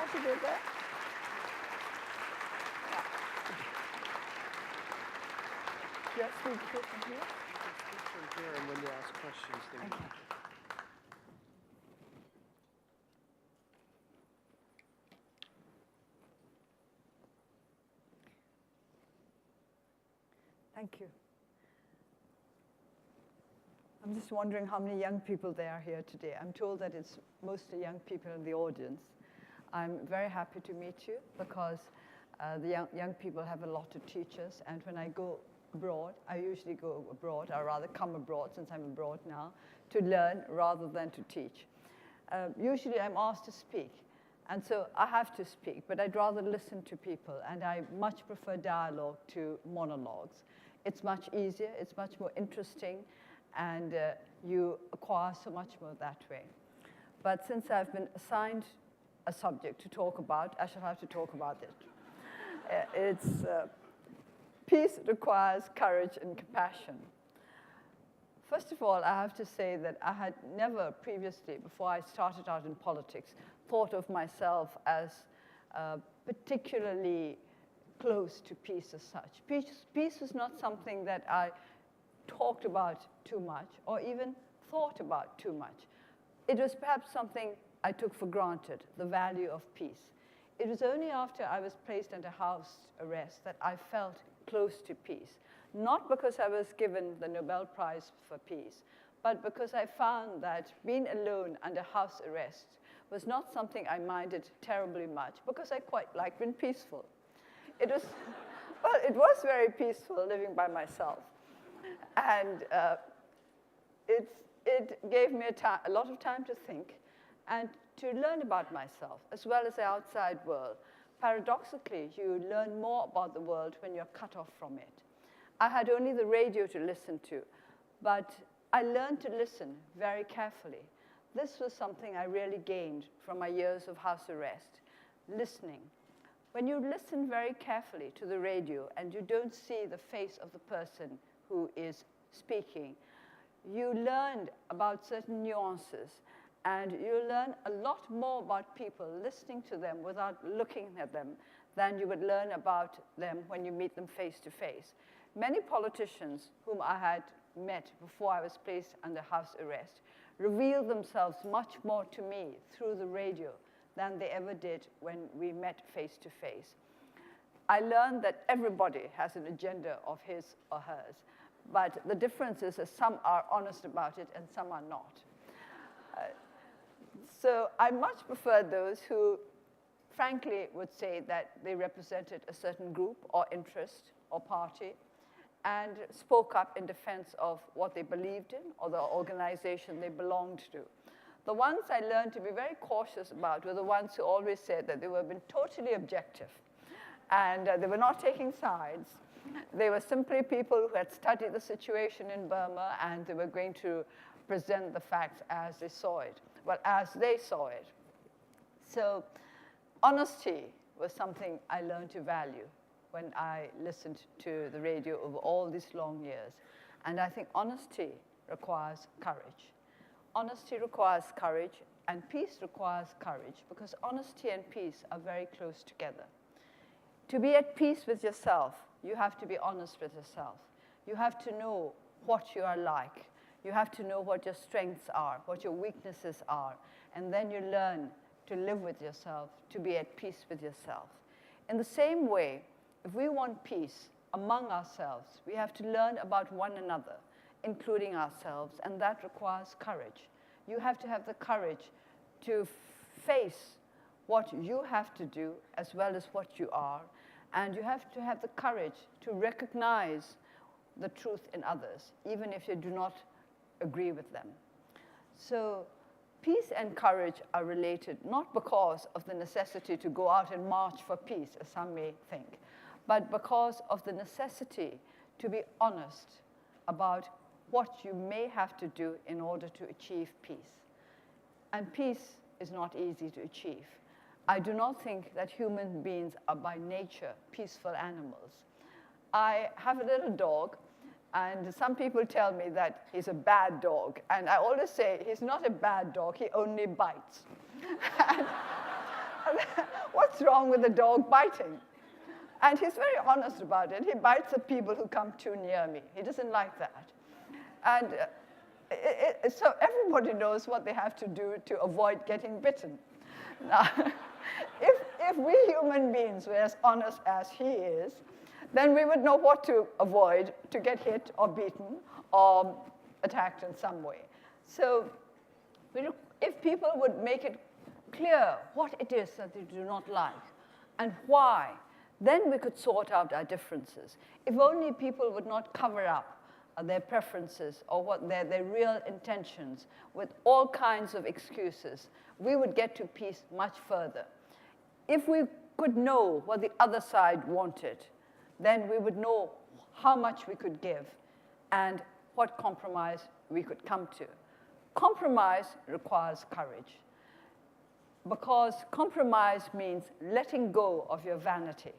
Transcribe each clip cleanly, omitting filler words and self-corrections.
Happy to do that. Just speak from here. You can speak from here, and when you ask questions, then you can. Thank you. I'm just wondering how many young people there are here today. I'm told that it's mostly young people in the audience. I'm very happy to meet you because the young people have a lot to teach us. And when I go abroad, I usually go abroad, or rather come abroad since I'm abroad now, to learn rather than to teach. Usually I'm asked to speak. And so I have to speak, but I'd rather listen to people. And I much prefer dialogue to monologues. It's much easier, it's much more interesting, and you acquire so much more that way. But since I've been assigned a subject to talk about, I shall have to talk about it. Peace requires courage and compassion. First of all, I have to say that I had never previously, before I started out in politics, thought of myself as particularly close to peace as such. Peace was not something that I talked about too much or even thought about too much. It was perhaps something I took for granted, the value of peace. It was only after I was placed under house arrest that I felt close to peace. Not because I was given the Nobel Prize for Peace, but because I found that being alone under house arrest was not something I minded terribly much, because I quite liked being peaceful. It was very peaceful living by myself. And it gave me a lot of time to think and to learn about myself, as well as the outside world. Paradoxically, you learn more about the world when you're cut off from it. I had only the radio to listen to, but I learned to listen very carefully. This was something I really gained from my years of house arrest, listening. When you listen very carefully to the radio and you don't see the face of the person who is speaking, you learn about certain nuances, and you learn a lot more about people listening to them without looking at them than you would learn about them when you meet them face to face. Many politicians whom I had met before I was placed under house arrest revealed themselves much more to me through the radio than they ever did when we met face to face. I learned that everybody has an agenda of his or hers, but the difference is that some are honest about it and some are not. So I much prefer those who frankly would say that they represented a certain group or interest or party and spoke up in defense of what they believed in or the organization they belonged to. The ones I learned to be very cautious about were the ones who always said that they were being totally objective and they were not taking sides. They were simply people who had studied the situation in Burma and they were going to present the facts as they saw it. Well, as they saw it. So honesty was something I learned to value when I listened to the radio over all these long years. And I think honesty requires courage. Honesty requires courage, and peace requires courage, because honesty and peace are very close together. To be at peace with yourself, you have to be honest with yourself. You have to know what you are like. You have to know what your strengths are, what your weaknesses are, and then you learn to live with yourself, to be at peace with yourself. In the same way, if we want peace among ourselves, we have to learn about one another, including ourselves, and that requires courage. You have to have the courage to face what you have to do as well as what you are, and you have to have the courage to recognize the truth in others, even if you do not agree with them. So peace and courage are related, not because of the necessity to go out and march for peace, as some may think, but because of the necessity to be honest about what you may have to do in order to achieve peace. And peace is not easy to achieve. I do not think that human beings are by nature peaceful animals. I have a little dog, and some people tell me that he's a bad dog. And I always say, he's not a bad dog, he only bites. What's wrong with the dog biting? And he's very honest about it. He bites at people who come too near me. He doesn't like that. And so everybody knows what they have to do to avoid getting bitten. Now, if we human beings were as honest as he is, then we would know what to avoid to get hit or beaten or attacked in some way. So if people would make it clear what it is that they do not like and why, then we could sort out our differences. If only people would not cover up their preferences or what their real intentions with all kinds of excuses, we would get to peace much further. If we could know what the other side wanted, then we would know how much we could give and what compromise we could come to. Compromise requires courage, because compromise means letting go of your vanity.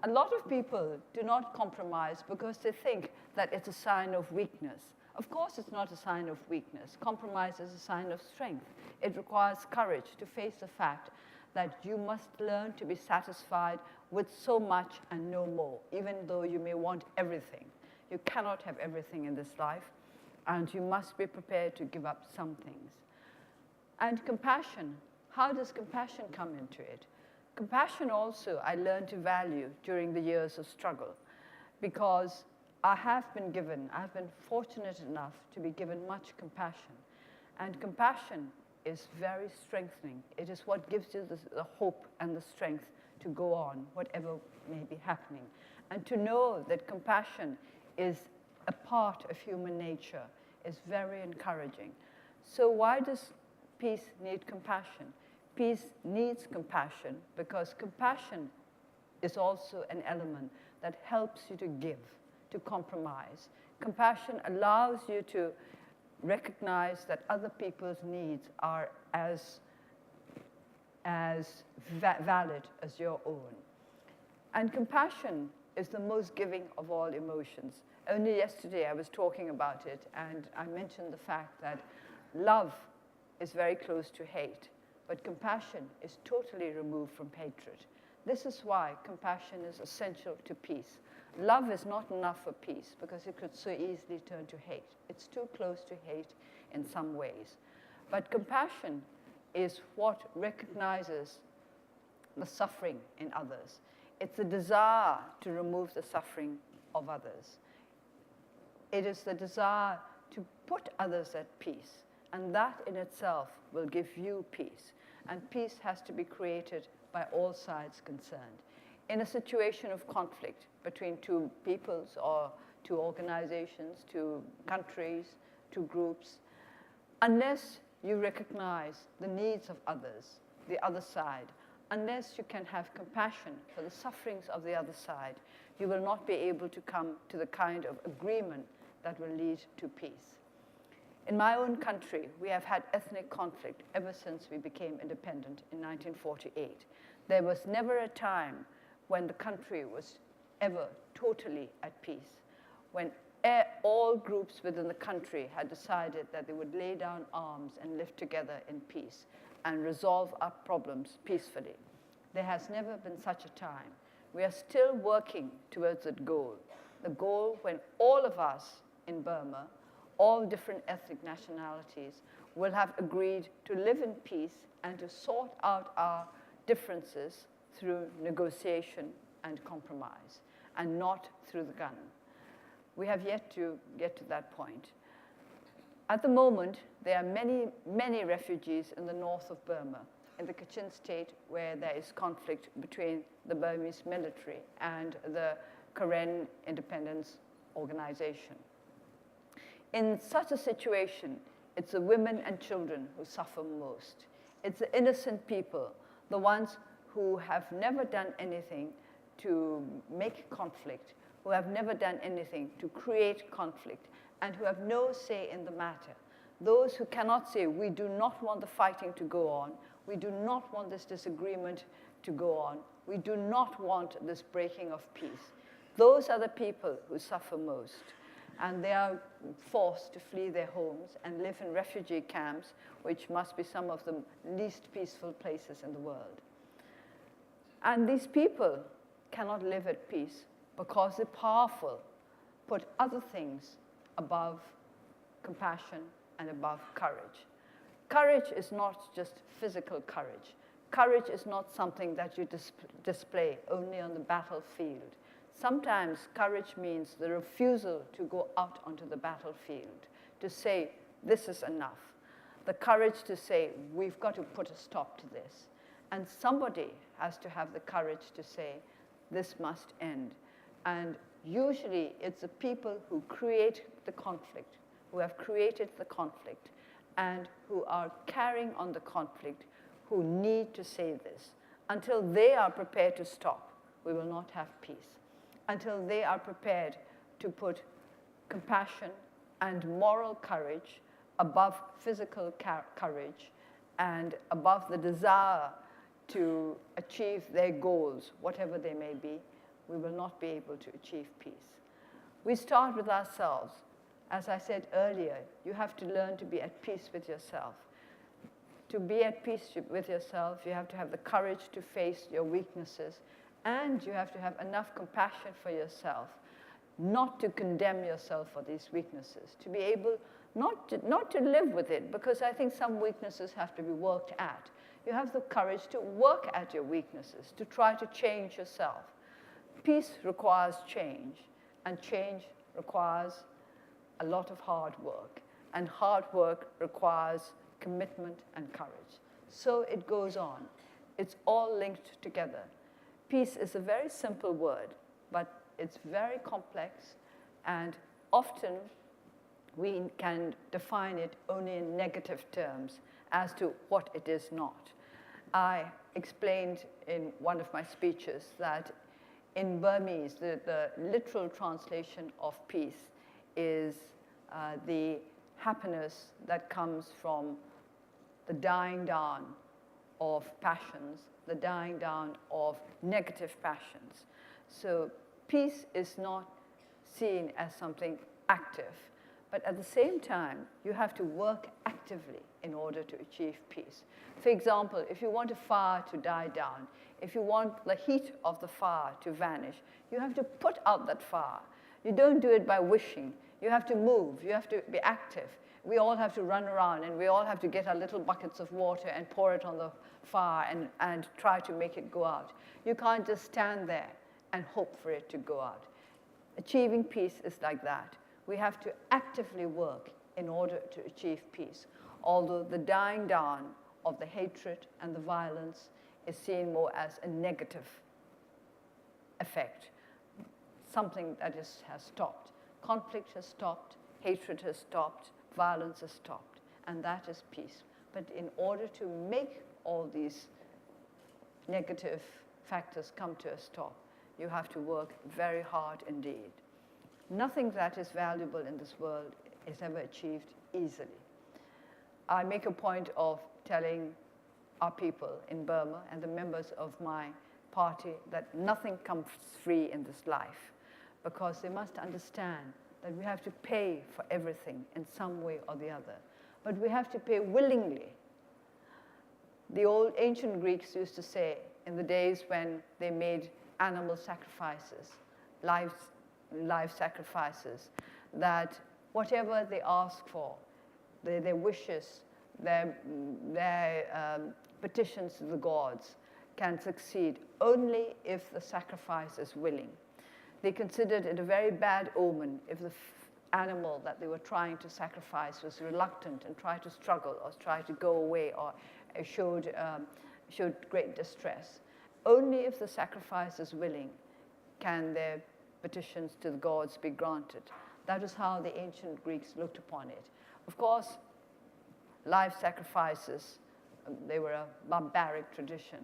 A lot of people do not compromise because they think that it's a sign of weakness. Of course, it's not a sign of weakness. Compromise is a sign of strength. It requires courage to face the fact that you must learn to be satisfied with so much and no more, even though you may want everything. You cannot have everything in this life, and you must be prepared to give up some things. And compassion, how does compassion come into it? Compassion also I learned to value during the years of struggle, because I've been fortunate enough to be given much compassion. And compassion is very strengthening. It is what gives you the hope and the strength to go on, whatever may be happening. And to know that compassion is a part of human nature is very encouraging. So why does peace need compassion? Peace needs compassion because compassion is also an element that helps you to give, to compromise. Compassion allows you to recognize that other people's needs are as valid as your own. And compassion is the most giving of all emotions. Only yesterday I was talking about it, and I mentioned the fact that love is very close to hate, but compassion is totally removed from hatred. This is why compassion is essential to peace. Love is not enough for peace because it could so easily turn to hate. It's too close to hate in some ways. But compassion is what recognizes the suffering in others. It's the desire to remove the suffering of others. It is the desire to put others at peace, and that in itself will give you peace. And peace has to be created by all sides concerned. In a situation of conflict between two peoples or two organizations, two countries, two groups, unless you recognize the needs of others, the other side, unless you can have compassion for the sufferings of the other side, you will not be able to come to the kind of agreement that will lead to peace. In my own country, we have had ethnic conflict ever since we became independent in 1948. There was never a time when the country was ever totally at peace, when all groups within the country had decided that they would lay down arms and live together in peace and resolve our problems peacefully. There has never been such a time. We are still working towards that goal, the goal when all of us in Burma, all different ethnic nationalities, will have agreed to live in peace and to sort out our differences through negotiation and compromise, and not through the gun. We have yet to get to that point. At the moment, there are many, many refugees in the north of Burma, in the Kachin state, where there is conflict between the Burmese military and the Karen Independence Organization. In such a situation, it's the women and children who suffer most. It's the innocent people, the ones who have never done anything to make conflict, who have never done anything to create conflict, and who have no say in the matter. Those who cannot say, we do not want the fighting to go on, we do not want this disagreement to go on, we do not want this breaking of peace. Those are the people who suffer most. And they are forced to flee their homes and live in refugee camps, which must be some of the least peaceful places in the world. And these people cannot live at peace because the powerful put other things above compassion and above courage. Courage is not just physical courage. Courage is not something that you display only on the battlefield. Sometimes courage means the refusal to go out onto the battlefield, to say, this is enough. The courage to say, we've got to put a stop to this. And somebody has to have the courage to say, this must end. And usually it's the people who create the conflict, who have created the conflict, and who are carrying on the conflict, who need to say this. Until they are prepared to stop, we will not have peace. Until they are prepared to put compassion and moral courage above physical courage and above the desire to achieve their goals, whatever they may be, we will not be able to achieve peace. We start with ourselves. As I said earlier, you have to learn to be at peace with yourself. To be at peace with yourself, you have to have the courage to face your weaknesses, and you have to have enough compassion for yourself, not to condemn yourself for these weaknesses, to be able not to live with it, because I think some weaknesses have to be worked at. You have the courage to work at your weaknesses, to try to change yourself. Peace requires change, and change requires a lot of hard work, and hard work requires commitment and courage. So it goes on. It's all linked together. Peace is a very simple word, but it's very complex, and often we can define it only in negative terms as to what it is not. I explained in one of my speeches that in Burmese, the literal translation of peace is the happiness that comes from the dying down of passions, the dying down of negative passions. So peace is not seen as something active, but at the same time, you have to work actively in order to achieve peace. For example, if you want a fire to die down, if you want the heat of the fire to vanish, you have to put out that fire. You don't do it by wishing. You have to move. You have to be active. We all have to run around, and we all have to get our little buckets of water and pour it on the fire and try to make it go out. You can't just stand there and hope for it to go out. Achieving peace is like that. We have to actively work in order to achieve peace, although the dying down of the hatred and the violence is seen more as a negative effect, something that has stopped. Conflict has stopped, hatred has stopped, violence has stopped, and that is peace. But in order to make all these negative factors come to a stop, you have to work very hard indeed. Nothing that is valuable in this world is ever achieved easily. I make a point of telling our people in Burma and the members of my party that nothing comes free in this life, because they must understand that we have to pay for everything in some way or the other. But we have to pay willingly. The old ancient Greeks used to say, in the days when they made animal sacrifices, live sacrifices, that whatever they ask for, their wishes, their petitions to the gods, can succeed only if the sacrifice is willing. They considered it a very bad omen if the animal that they were trying to sacrifice was reluctant and tried to struggle or tried to go away or showed great distress. Only if the sacrifice is willing can their petitions to the gods be granted. That is how the ancient Greeks looked upon it. Of course, live sacrifices, they were a barbaric tradition,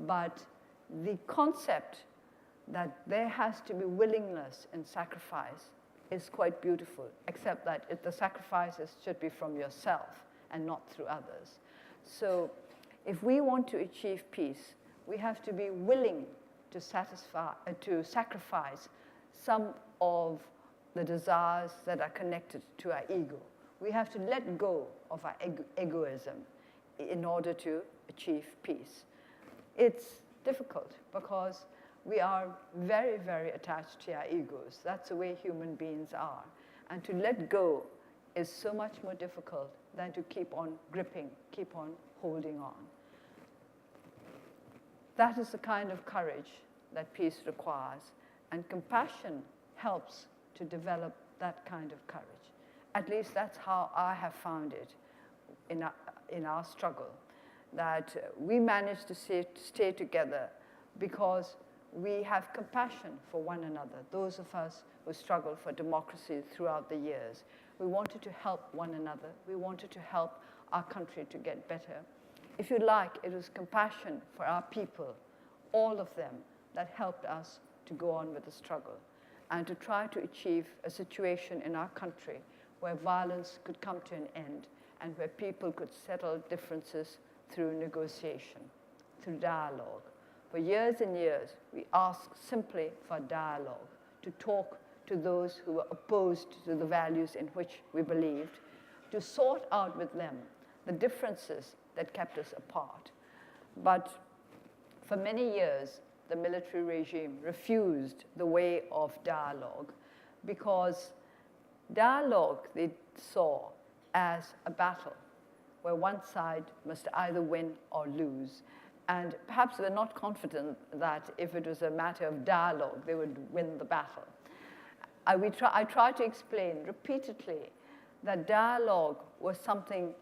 but the concept that there has to be willingness in sacrifice is quite beautiful, except that the sacrifices should be from yourself and not through others. So if we want to achieve peace, we have to be willing to sacrifice some of the desires that are connected to our ego. We have to let go of our egoism in order to achieve peace. It's difficult because we are very, very attached to our egos. That's the way human beings are. And to let go is so much more difficult than to keep on gripping, keep on holding on. That is the kind of courage that peace requires, and compassion helps to develop that kind of courage. At least that's how I have found it in our struggle, that we manage to stay together because we have compassion for one another, those of us who struggle for democracy throughout the years. We wanted to help one another. We wanted to help our country to get better. If you like, it was compassion for our people, all of them, that helped us to go on with the struggle and to try to achieve a situation in our country where violence could come to an end and where people could settle differences through negotiation, through dialogue. For years and years, we asked simply for dialogue, to talk to those who were opposed to the values in which we believed, to sort out with them the differences that kept us apart. But for many years, the military regime refused the way of dialogue because dialogue they saw as a battle where one side must either win or lose. And perhaps they're not confident that if it was a matter of dialogue, they would win the battle. I tried to explain repeatedly that dialogue was something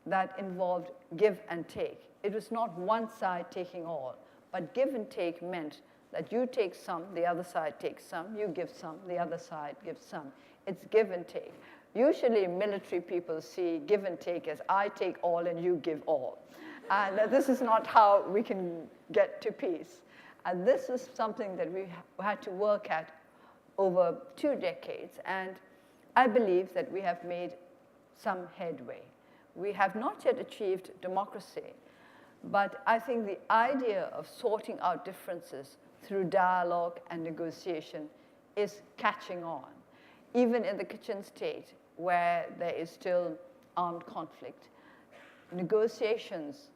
that involved give and take. It was not one side taking all, but give and take meant that you take some, the other side takes some, you give some, the other side gives some. It's give and take. Usually military people see give and take as I take all and you give all. And this is not how we can get to peace. And this is something that we had to work at over 2 decades. And I believe that we have made some headway. We have not yet achieved democracy, but I think the idea of sorting out differences through dialogue and negotiation is catching on. Even in the kitchen state, where there is still armed conflict, negotiations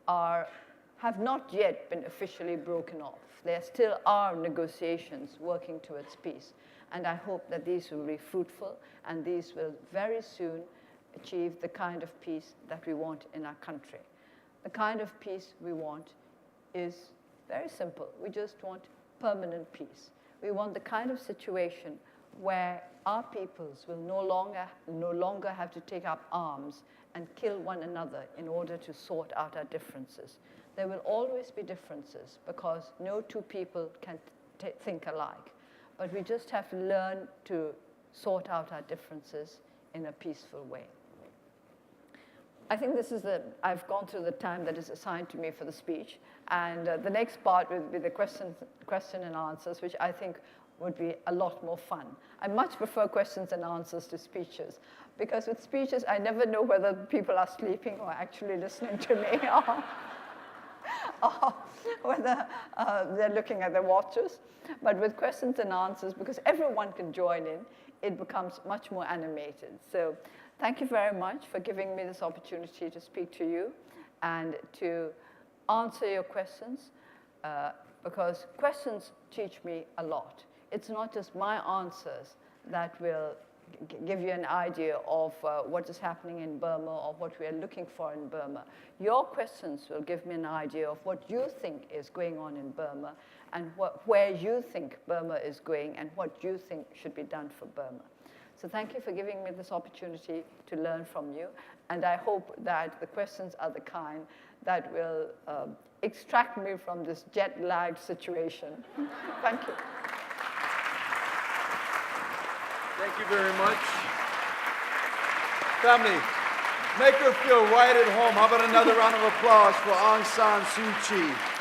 have not yet been officially broken off. There still are negotiations working towards peace. And I hope that these will be fruitful, and these will very soon achieve the kind of peace that we want in our country. The kind of peace we want is very simple. We just want permanent peace. We want the kind of situation where our peoples will no longer have to take up arms and kill one another in order to sort out our differences. There will always be differences because no two people can think alike. But we just have to learn to sort out our differences in a peaceful way. I think I've gone through the time that is assigned to me for the speech, and the next part will be the question and answers, which I think would be a lot more fun. I much prefer questions and answers to speeches, because with speeches, I never know whether people are sleeping or actually listening to me, or whether they're looking at their watches. But with questions and answers, because everyone can join in, it becomes much more animated. So thank you very much for giving me this opportunity to speak to you and to answer your questions, because questions teach me a lot. It's not just my answers that will give you an idea of what is happening in Burma or what we are looking for in Burma. Your questions will give me an idea of what you think is going on in Burma and where you think Burma is going and what you think should be done for Burma. So thank you for giving me this opportunity to learn from you. And I hope that the questions are the kind that will extract me from this jet-lagged situation. Thank you. Thank you very much. Family, make her feel right at home. How about another round of applause for Aung San Suu Kyi?